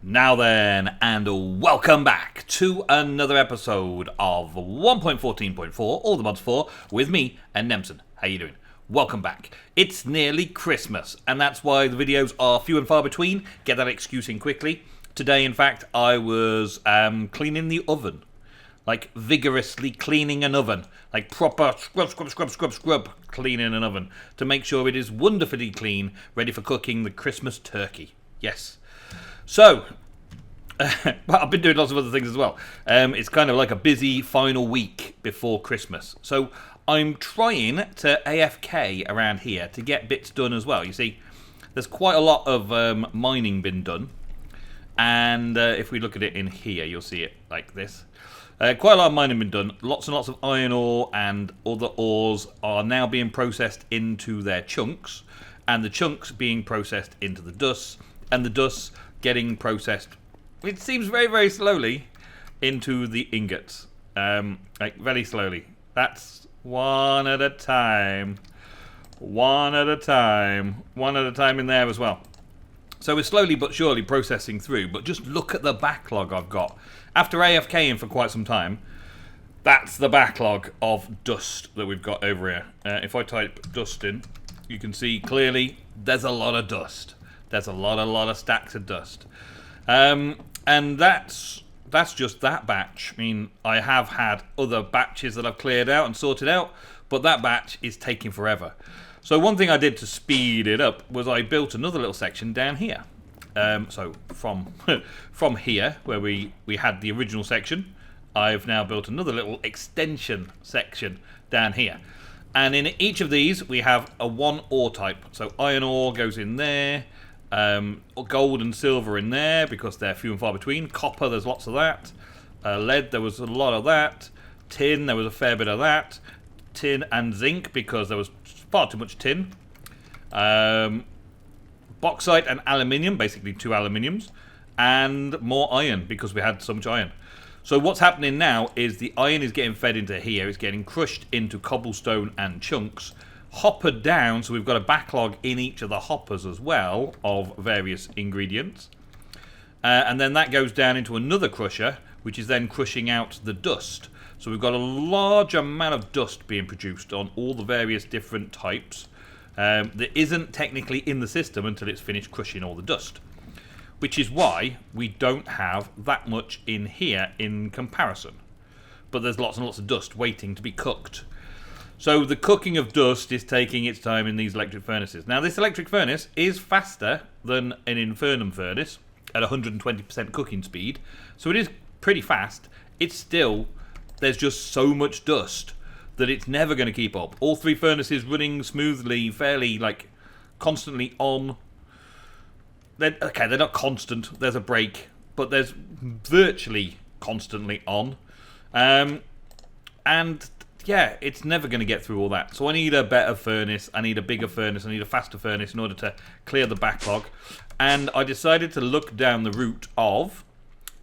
Now then, and welcome back to another episode of 1.14.4, All the Mods 4, with me and Nemsun. How you doing? Welcome back. It's nearly Christmas, and that's why the videos are few and far between. Get that excuse in quickly. Today, in fact, I was cleaning the oven. Like, vigorously cleaning an oven. Like, proper scrub, cleaning an oven. To make sure it is wonderfully clean, ready for cooking the Christmas turkey. Yes. So, I've been doing lots of other things as well. It's kind of like a busy final week before Christmas. So, I'm trying to AFK around here to get bits done as well. You see, there's quite a lot of mining been done. And if we look at it in here, you'll see it like this. Quite a lot of mining been done. Lots and lots of iron ore and other ores are now being processed into their chunks. And the chunks being processed into the dust. And the dust getting processed, it seems very, very slowly, into the ingots. Like, very slowly. That's one at a time. One at a time. One at a time in there as well. So we're slowly but surely processing through, but just look at the backlog I've got. After AFKing for quite some time, that's the backlog of dust that we've got over here. If I type dust in, you can see clearly there's a lot of dust. There's a lot of stacks of dust. And that's just that batch. I mean, I have had other batches that I've cleared out and sorted out, but that batch is taking forever. So one thing I did to speed it up was I built another little section down here. So from here, where we had the original section, I've now built another little extension section down here. And in each of these, we have a one ore type. So iron ore goes in there. Gold and silver in there because they're few and far between. Copper, there's lots of that. Lead, there was a lot of that. Tin, there was a fair bit of that. Tin and zinc because there was far too much tin. Bauxite and aluminium, basically two aluminiums. And more iron because we had so much iron. So what's happening now is the iron is getting fed into here. It's getting crushed into cobblestone and chunks. Hoppered down, so we've got a backlog in each of the hoppers as well of various ingredients. And then that goes down into another crusher, which is then crushing out the dust. So we've got a large amount of dust being produced on all the various different types that isn't technically in the system until it's finished crushing all the dust. Which is why we don't have that much in here in comparison. But there's lots and lots of dust waiting to be cooked. So the cooking of dust is taking its time in these electric furnaces. Now this electric furnace is faster than an infernum furnace at 120% cooking speed. So it is pretty fast. It's still, there's just so much dust that it's never going to keep up. All three furnaces running smoothly, fairly like constantly on. They're not constant. There's a break, but there's virtually constantly on. And yeah, it's never going to get through all that. So I need a better furnace, I need a bigger furnace, I need a faster furnace in order to clear the backlog. And I decided to look down the route of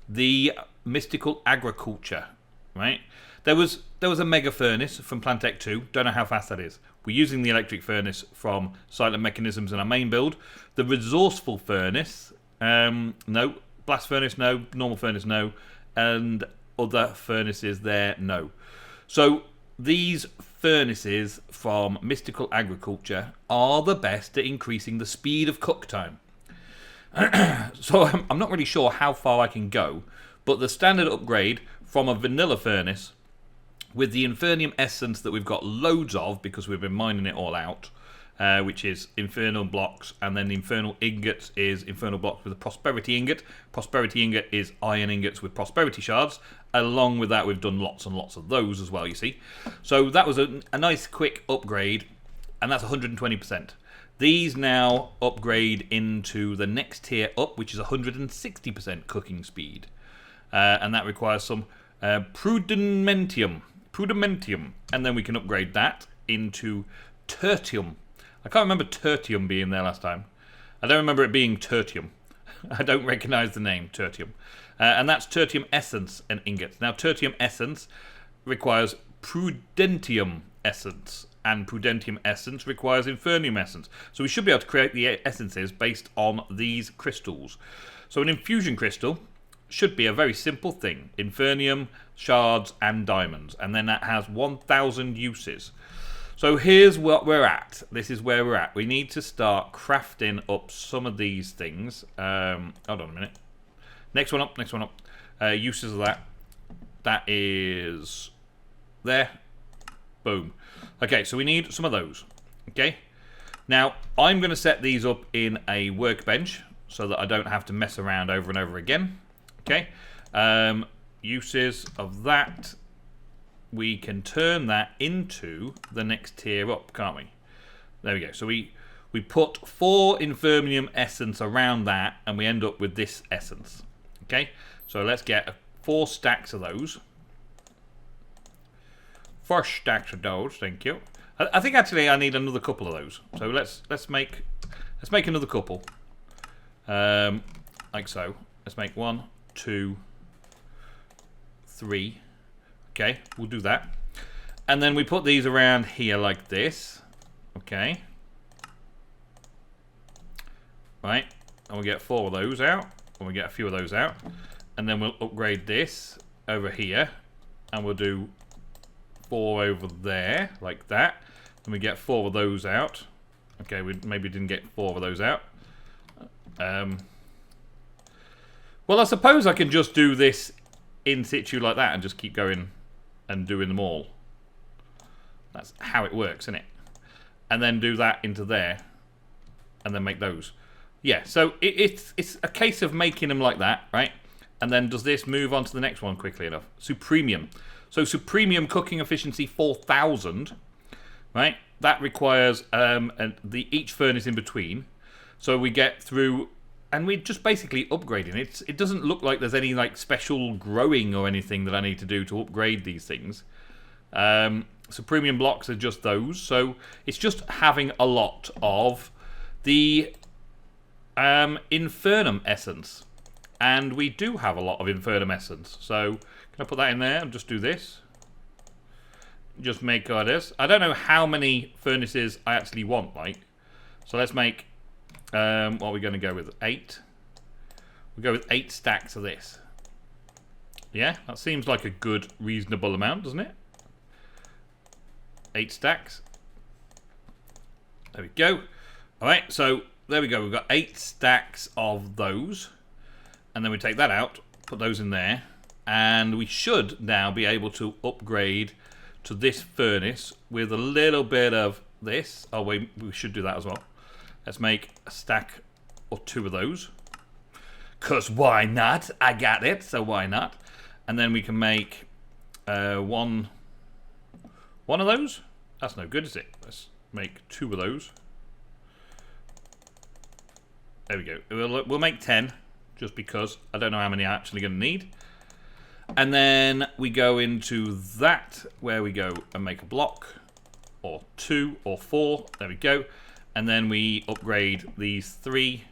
the mystical agriculture, right? There was a mega furnace from Plantech 2, don't know how fast that is. We're using the electric furnace from Silent Mechanisms in our main build. The resourceful furnace, no. Blast furnace, no. Normal furnace, no. And other furnaces there, no. So these furnaces from Mystical Agriculture are the best at increasing the speed of cook time. So I'm not really sure how far I can go, but the standard upgrade from a vanilla furnace with the Infernium Essence that we've got loads of because we've been mining it all out, which is Infernal Blocks, and then the Infernal Ingots is Infernal Blocks with a Prosperity Ingot. Prosperity Ingot is Iron Ingots with Prosperity Shards. Along with that, we've done lots and lots of those as well, you see. So that was a nice quick upgrade, and that's 120%. These now upgrade into the next tier up, which is 160% cooking speed. And that requires some Prudimentium. And then we can upgrade that into Tertium. I can't remember Tertium being there last time. I don't remember it being Tertium. I don't recognise the name, Tertium. And that's Tertium Essence and Ingots. Now, Tertium Essence requires Prudentium Essence. And Prudentium Essence requires Infernium Essence. So we should be able to create the essences based on these crystals. So an infusion crystal should be a very simple thing. Infernium, shards, and diamonds. And then that has 1,000 uses. So here's what we're at. This is where we're at. We need to start crafting up some of these things. Hold on a minute. Next one up, next one up. Uses of that. That is there. Boom. Okay, so we need some of those. Okay. Now, I'm going to set these up in a workbench so that I don't have to mess around over and over again. Okay. Uses of that. We can turn that into the next tier up, can't we? There we go. So we put 4 Infernium essence around that, and we end up with this essence. Okay. So let's get 4 stacks of those. 4 stacks of those. Thank you. I think actually I need another couple of those. So let's make another couple. Like so. Let's make 1, 2, 3. Okay, we'll do that. And then we put these around here like this. Okay. Right. And we'll get 4 of those out. And we'll get a few of those out. And then we'll upgrade this over here. And we'll do 4 over there, like that. And we get 4 of those out. Okay, we maybe didn't get 4 of those out. Well, I suppose I can just do this in situ like that and just keep going and doing them all. That's how it works, isn't it? And then do that into there. And then make those. Yeah, so it's a case of making them like that, right? And then does this move on to the next one quickly enough? Supremium. So Supremium cooking efficiency 4,000, right? That requires each furnace in between. So we get through, and we're just basically upgrading. It doesn't look like there's any like special growing or anything that I need to do to upgrade these things. Supremium blocks are just those. So it's just having a lot of the Infernum essence. And we do have a lot of Infernum essence. So can I put that in there and just do this? Just make this. I don't know how many furnaces I actually want, like. So let's make, what are we going to go with? 8? We'll go with 8 stacks of this. Yeah, that seems like a good, reasonable amount, doesn't it? 8 stacks. There we go. Alright, so there we go. We've got 8 stacks of those. And then we take that out, put those in there. And we should now be able to upgrade to this furnace with a little bit of this. Oh, wait, we should do that as well. Let's make a stack or 2 of those. Because why not? I got it, so why not? And then we can make one of those. That's no good, is it? Let's make 2 of those. There we go. We'll make 10, just because I don't know how many I'm actually going to need. And then we go into that, where we go and make a block, or 2 or 4. There we go. And then we upgrade these 3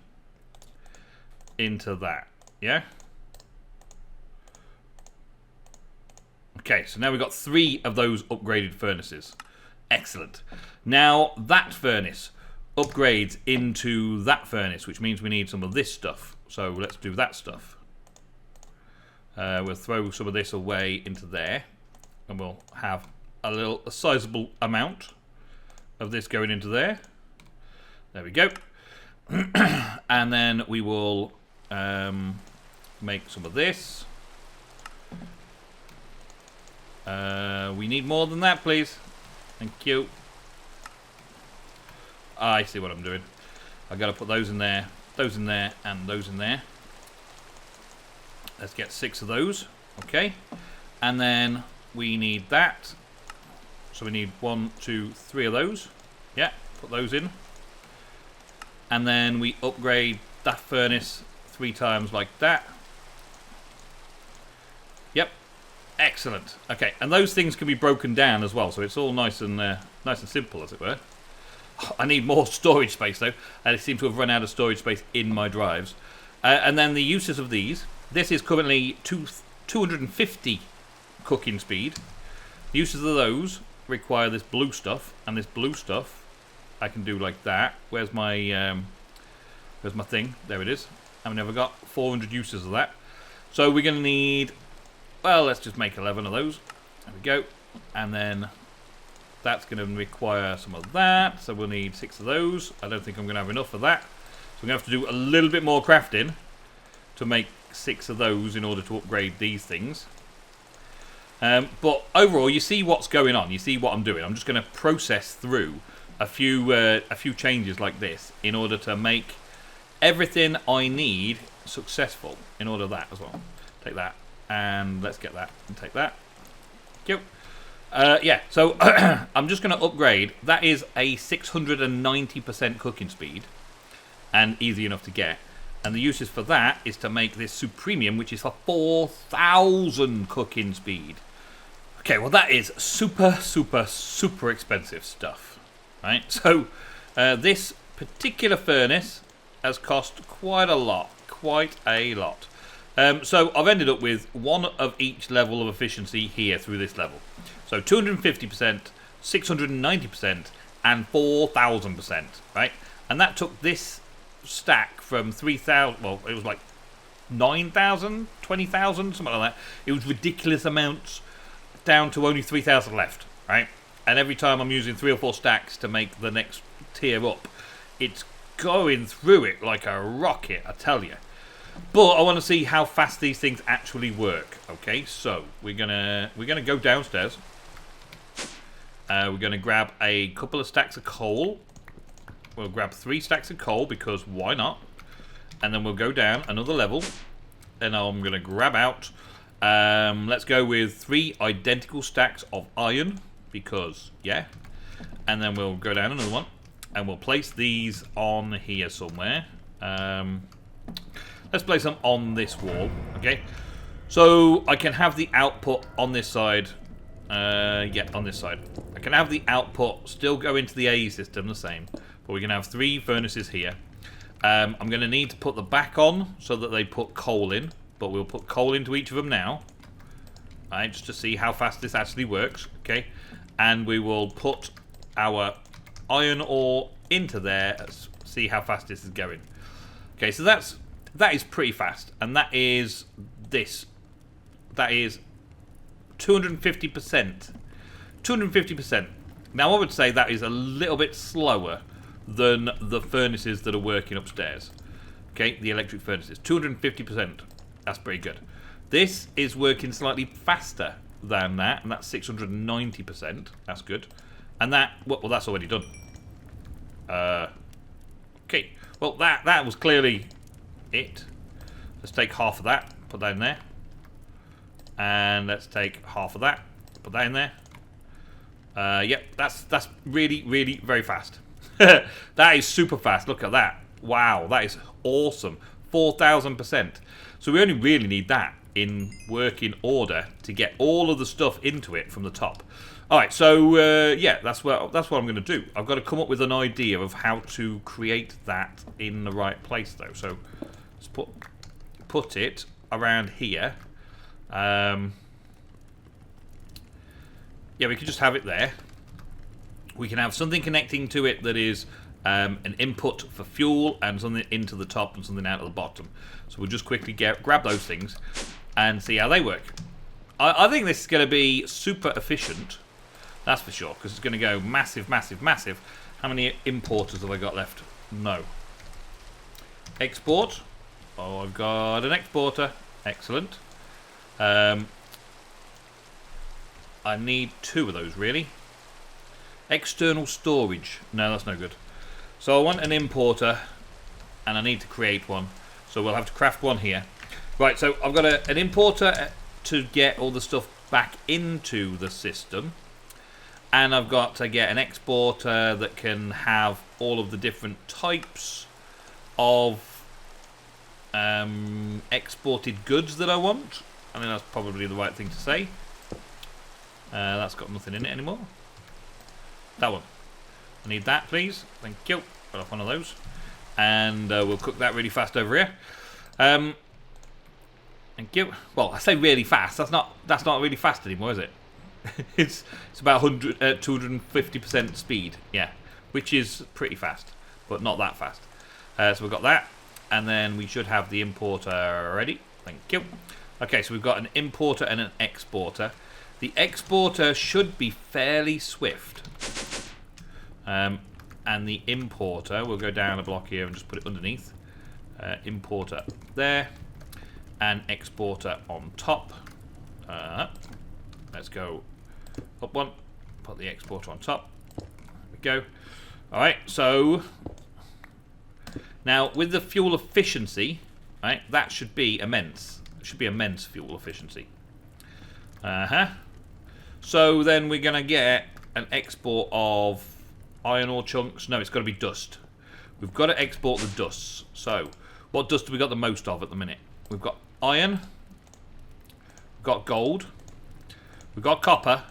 into that. Yeah? Okay, so now we've got 3 of those upgraded furnaces. Excellent. Now that furnace upgrades into that furnace, which means we need some of this stuff. So let's do that stuff. We'll throw some of this away into there, and we'll have a sizable amount of this going into there. There we go. And then we will make some of this. We need more than that, please. Thank you. I see what I'm doing. I've got to put those in there, and those in there. Let's get 6 of those. Okay. And then we need that. So we need 1, 2, 3 of those. Yeah, put those in. And then we upgrade that furnace 3 times like that. Yep. Excellent. Okay, and those things can be broken down as well, so it's all nice and simple, as it were. I need more storage space, though. I seem to have run out of storage space in my drives. And then the uses of these. This is currently 250 cooking speed. The uses of those require this blue stuff, and this blue stuff I can do like that. Where's my thing? There it is. And we've never got 400 uses of that. So we're going to need, well, let's just make 11 of those. There we go. And then that's going to require some of that. So we'll need 6 of those. I don't think I'm going to have enough of that. So we're going to have to do a little bit more crafting to make 6 of those in order to upgrade these things. But overall, you see what's going on. You see what I'm doing. I'm just going to process through a few changes like this in order to make everything I need successful. In order that as well. Take that and let's get that and take that. Yep. Yeah. So I'm just going to upgrade. That is a 690% cooking speed, and easy enough to get. And the uses for that is to make this Supremium, which is for 4,000 cooking speed. Okay, well that is super, super, super expensive stuff, right? So this particular furnace has cost quite a lot, So I've ended up with one of each level of efficiency here through this level. So 250%, 690%, and 4,000%, right? And that took this stack from 3,000, well, it was like 9,000, 20,000, something like that. It was ridiculous amounts, down to only 3,000 left, right? And every time I'm using 3 or 4 stacks to make the next tier up, it's going through it like a rocket, I tell you. But I want to see how fast these things actually work. Okay, so we're gonna go downstairs. We're gonna grab a couple of stacks of coal. We'll grab 3 stacks of coal because why not? And then we'll go down another level. And I'm gonna grab out. Let's go with 3 identical stacks of iron because yeah. And then we'll go down another one, and we'll place these on here somewhere. Let's place them on this wall, okay? So I can have the output on this side. Yeah, on this side. I can have the output still go into the AE system the same, but we can have 3 furnaces here. I'm going to need to put the back on so that they put coal in, but we'll put coal into each of them now. Right, just to see how fast this actually works, okay? And we will put our iron ore into there, see how fast this is going. Okay, so that is pretty fast, and that is this. That is 250%. 250%. Now I would say that is a little bit slower than the furnaces that are working upstairs. Okay, the electric furnaces. 250%. That's pretty good. This is working slightly faster than that, and that's 690%. That's good. And that, well, that's already done. Okay, well, that was clearly it. Let's take half of that, put that in there. And let's take half of that, put that in there. Yep, that's really, really very fast. That is super fast. Look at that. Wow, that is awesome. 4,000%. So we only really need that in working order to get all of the stuff into it from the top. Alright, so yeah, that's what I'm going to do. I've got to come up with an idea of how to create that in the right place, though. So let's put it around here. Yeah, we could just have it there. We can have something connecting to it that is an input for fuel and something into the top and something out of the bottom. So we'll just quickly grab those things and see how they work. I think this is going to be super efficient. That's for sure, because it's going to go massive, massive, massive. How many importers have I got left? No. Export. Oh, I've got an exporter. Excellent. I need 2 of those, really. External storage. No, that's no good. So I want an importer, and I need to create one. So we'll have to craft one here. Right, so I've got an importer to get all the stuff back into the system. And I've got to get an exporter that can have all of the different types of exported goods that I want. I think that's probably the right thing to say. That's got nothing in it anymore. That one. I need that, please. Thank you. Put off one of those. And we'll cook that really fast over here. Thank you. Well, I say really fast. That's not really fast anymore, is it? it's about 250% speed. Yeah, which is pretty fast, but not that fast. So we've got that. and then we should have the importer ready. Thank you. Okay, so we've got an importer and an exporter. The exporter should be fairly swift. And the importer, we'll go down a block here and just put it underneath. Importer there, and exporter on top. Let's go up one, put the exporter on top. There we go. Alright, so now with the fuel efficiency, right, that should be immense. It should be immense fuel efficiency. So then we're going to get an export of iron ore chunks. No, it's got to be dust. We've got to export the dusts. So, what dust have we got the most of at the minute? We've got iron. We've got gold. We've got copper.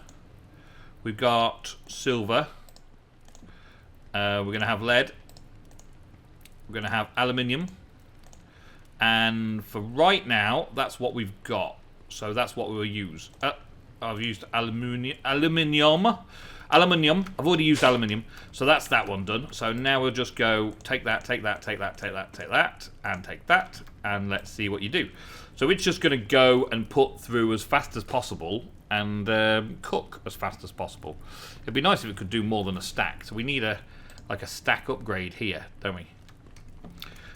We've got silver. We're going to have lead. We're going to have aluminium. And for right now, that's what we've got. So that's what we'll use. I've used aluminium. I've already used aluminium. So that's that one done. So now we'll just go take that, take that, take that, take that, take that, and take that. And let's see what you do. So it's just going to go and put through as fast as possible and cook as fast as possible. It'd be nice if it could do more than a stack. So we need like a stack upgrade here, don't we?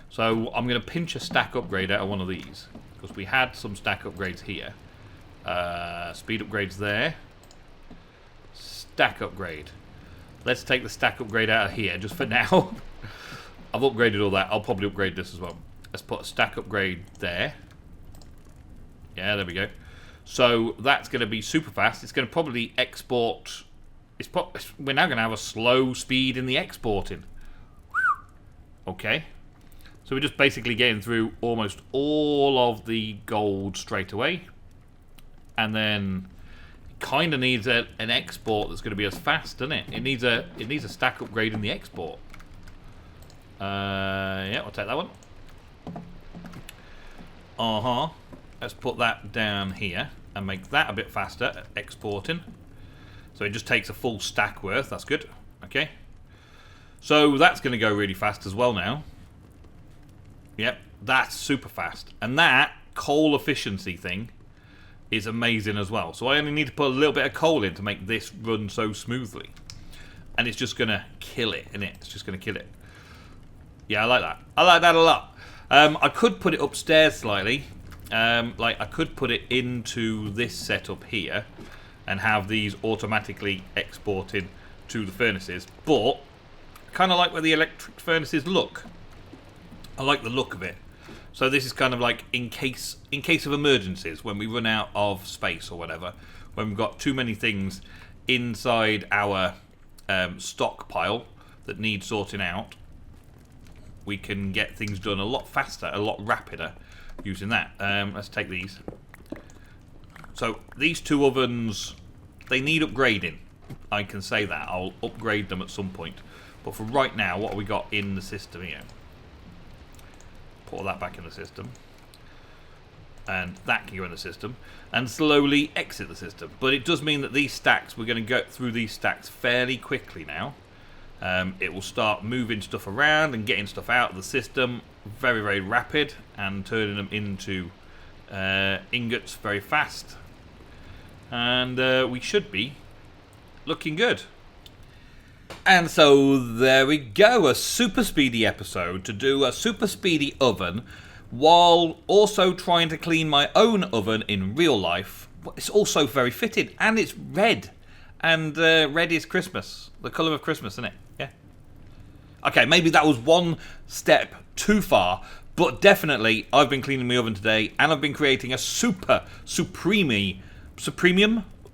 So I'm going to pinch a stack upgrade out of one of these, because we had some stack upgrades here. Speed upgrades there. Stack upgrade. Let's take the stack upgrade out of here just for now. I've upgraded all that. I'll probably upgrade this as well. Let's put a stack upgrade there. Yeah, there we go. So that's going to be super fast. It's going to probably export. We're now going to have a slow speed in the exporting. Okay. So we're just basically getting through almost all of the gold straight away. And then it kind of needs an export that's going to be as fast, doesn't it? It needs a stack upgrade in the export. Yeah, I'll take that one. Let's put that down here and make that a bit faster at exporting. So it just takes a full stack worth. That's good. Okay. So that's going to go really fast as well now. Yep, that's super fast. And that coal efficiency thing is amazing as well. So I only need to put a little bit of coal in to make this run so smoothly. And it's just going to kill it, isn't it? It's just going to kill it. Yeah, I like that. I like that a lot. I could put it upstairs slightly. Like I could put it into this setup here and have these automatically exported to the furnaces. But I kind of like where the electric furnaces look. I like the look of it. So this is kind of like in case of emergencies, when we run out of space or whatever, when we've got too many things inside our stockpile that need sorting out, we can get things done a lot faster, a lot rapider using that. Let's take these. So these two ovens, they need upgrading. I can say that. I'll upgrade them at some point. But for right now, what have we got in the system here? Put all that back in the system. And that can go in the system. And slowly exit the system. But it does mean that these stacks, we're going to go through these stacks fairly quickly now. It will start moving stuff around and getting stuff out of the system very, very rapid and turning them into ingots very fast. And we should be looking good. And so there we go, a super speedy episode to do a super speedy oven while also trying to clean my own oven in real life. It's also very fitted and it's red. And red is Christmas, the colour of Christmas, isn't it? Yeah. Okay, maybe that was one step too far, but definitely I've been cleaning my oven today and I've been creating a supremium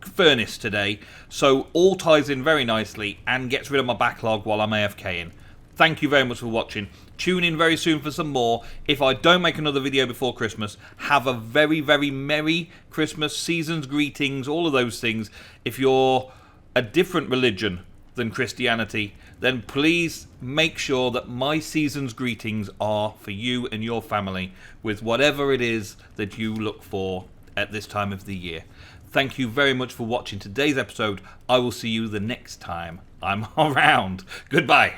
furnace today, so all ties in very nicely and gets rid of my backlog while I'm AFKing. Thank you very much for watching. Tune in very soon for some more. If I don't make another video before Christmas, have a very, very Merry Christmas, season's greetings, all of those things. If you're a different religion than Christianity, then please make sure that my season's greetings are for you and your family with whatever it is that you look for at this time of the year. Thank you very much for watching today's episode. I will see you the next time I'm around. Goodbye.